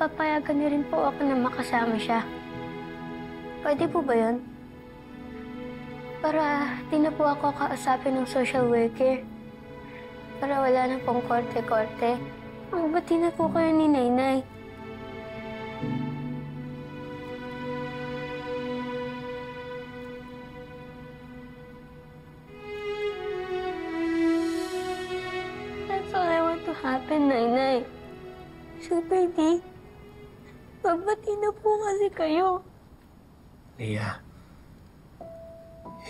papayagan niyo rin po ako na makasama siya. Pwede po ba yun? Para di na po ako kausapin ng social worker. Para wala na pong korte-korte. Magbati na po kayo ni Nainay. That's all I want to happen, Nainay. Super D, magbati na po kasi kayo. Leah,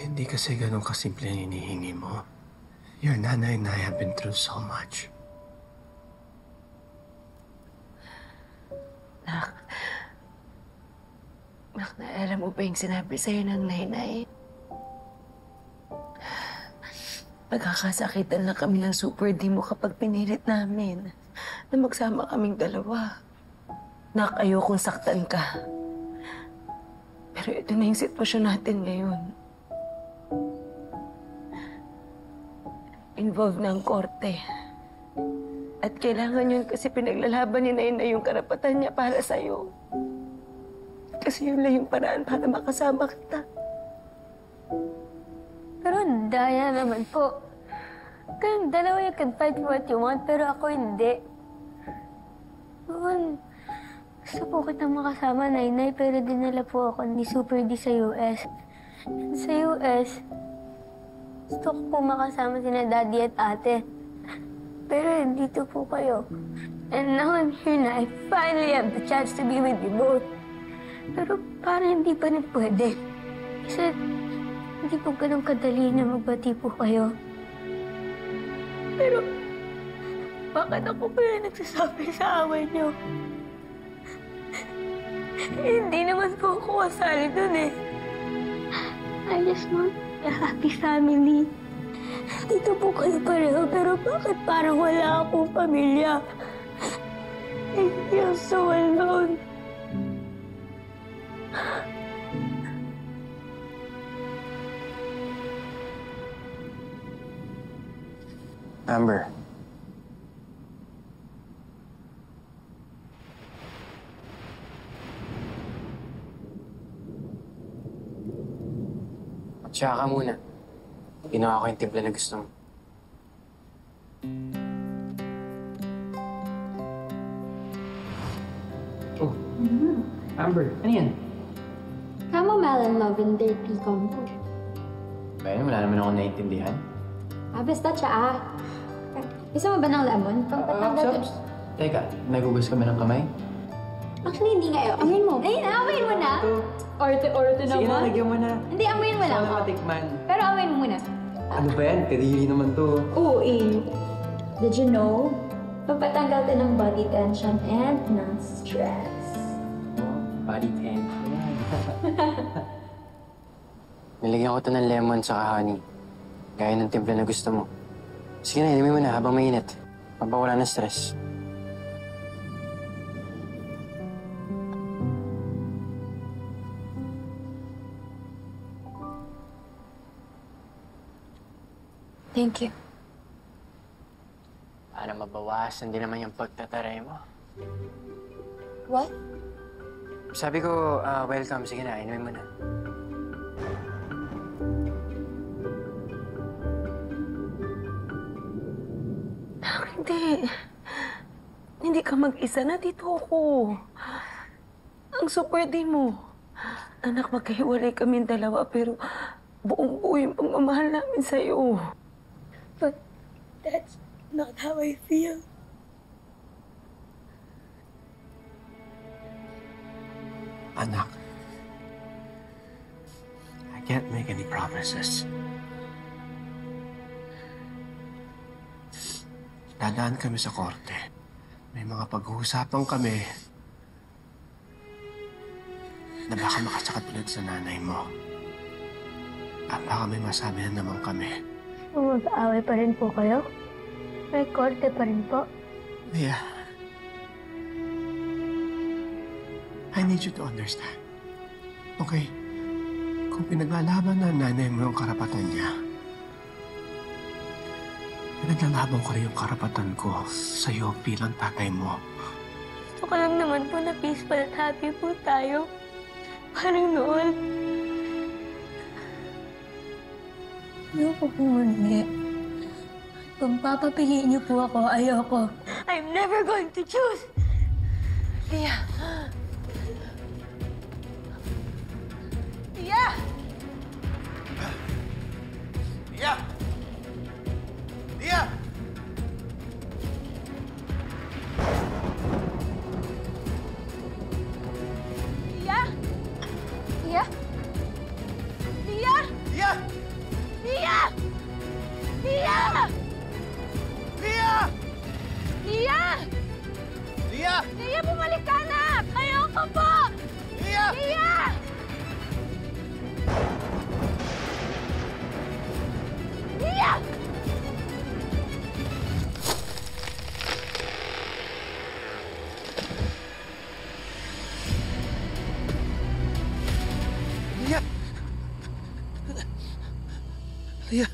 hindi kasi ganun kasimple ang hinihingi mo. Your nanay and I have been through so much. Nak, naalala mo ba yung sinabi sa'yo ng nanay? Magkakasakitan lang kami ng Super D mo kapag pinilit namin na magsama kaming dalawa. Nak, ayokong saktan ka. Pero ito na yung sitwasyon natin ngayon. Involved na ang korte. At kailangan yun kasi pinaglalaban ni Nainay yung karapatan niya para sa'yo. Kasi yun lang yung paraan para makasama kita. Pero daya naman po. Kayong dalawa you can fight for what you want, pero ako hindi. Noon, gusto po kitang makasama, Nainay, pero dinala po ako ni Super D sa US. Sa US, gusto ko po makasama sina Daddy at Ate. Pero dito po kayo. And now I'm here na. I finally have the chance to be with you both. Pero parang hindi pa rin pwede. Kasi hindi po ganun kadali na magbati po kayo. Pero bakit ako pa yung nagsasabi sa away niyo? Hindi naman po ako kasali dun eh. I just want a happy family. Dito po kayo pareho, pero bakit parang wala akong pamilya? I feel so alone. Amber. Tsaka ka muna. Ginawa ko yung timpla na gusto mo. Oh. Amber, ano yan? Chamomile and lavender tea combo. Ba wala naman ako naiintindihan. Basta tsaa. Gusto mo ba ng lemon? Pampatanggal Shops? Teka, nagugas ka ba ng kamay? Actually, hindi nga. Amoyin mo. Ay, amoyin mo na. Orte-orte naman. Sige na, lagyan mo na. Hindi, amoyin mo lang. Gusto ko na matikman. Pero amoyin mo muna. Ano ba yan? Kadiri naman to. Oo, eh. Did you know? Pampatanggal din ng body tension and ng stress. Oh, body tension. Nilagyan ko to ng lemon sa honey. Gaya ng timpla na gusto mo. Sige na, inumin mo na habang mainit. Mapawala ng stress. Thank you. Para mabawasan din naman yung pagtataray mo. What? Sabi ko, welcome. Sige na, inumin mo na. Hindi. Hindi ka mag-isa na dito ako. Ang Super D mo. Anak, magkahiwalay kaming dalawa pero buong-buo yung pagmamahal namin sa'yo. But that's not how I feel. Anak, I can't make any promises. Dadaan kami sa korte. May mga pag-uusapan kami na baka makasakat ulit sa nanay mo. At baka may masabi na naman kami. Mag-aaway pa rin po kayo? May korte pa rin po? Leah, I need you to understand. Okay? Kung pinaglalaban ng nanay mo yung karapatan niya, pinaglalaban ko rin yung karapatan ko sa'yo bilang tatay mo. Gusto ko lang naman po na peaceful at happy po tayo. Parang noon. Ayoko po muli. Kung papapiliin niyo po ako, ayoko. I'm never going to choose! Lia! Lia! Lia! Lia! Lia! Lia! Lia! Lia! Lia! Lia! Lia! Lia! Lia! Lia, bumalik ka na! Ayoko po! Lia! Lia! Lia! Lia! Lia!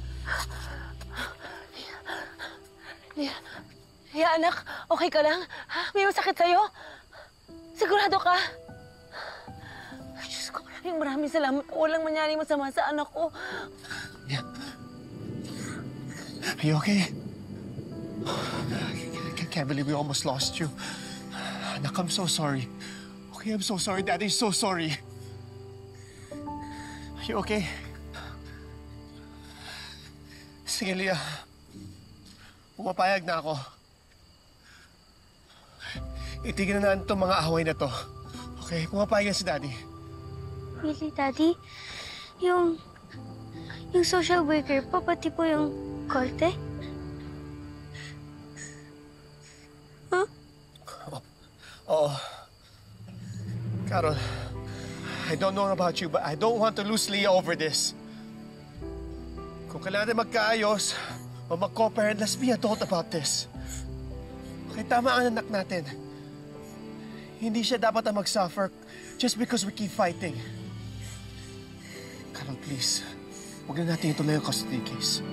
Lia, Lia, anak, okay ka lang? Ha? May masakit sa'yo? Sigurado ka? Ay, Diyos ko, maraming salamat po. Walang mangyari masama sa anak ko. Lia! Are you okay? I can't believe we almost lost you. Anak, I'm so sorry. Okay, I'm so sorry. Daddy's so sorry. Are you okay? Sige, Lia. Pumapayag na ako. Itigil na natin itong mga away na to. Okay, pumapayag na si Daddy. Really, Daddy? Yung social worker po, pati po yung korte? Huh? Oo. Carol, I don't know about you, but I don't want to lose Leah over this. Kung kailangan natin magkaayos o mag-cooperate, let's be adult about this. Okay, tama ang anak natin. Hindi siya dapat ang mag-suffer just because we keep fighting. Carol, please, huwag na natin ituloy ang custody case.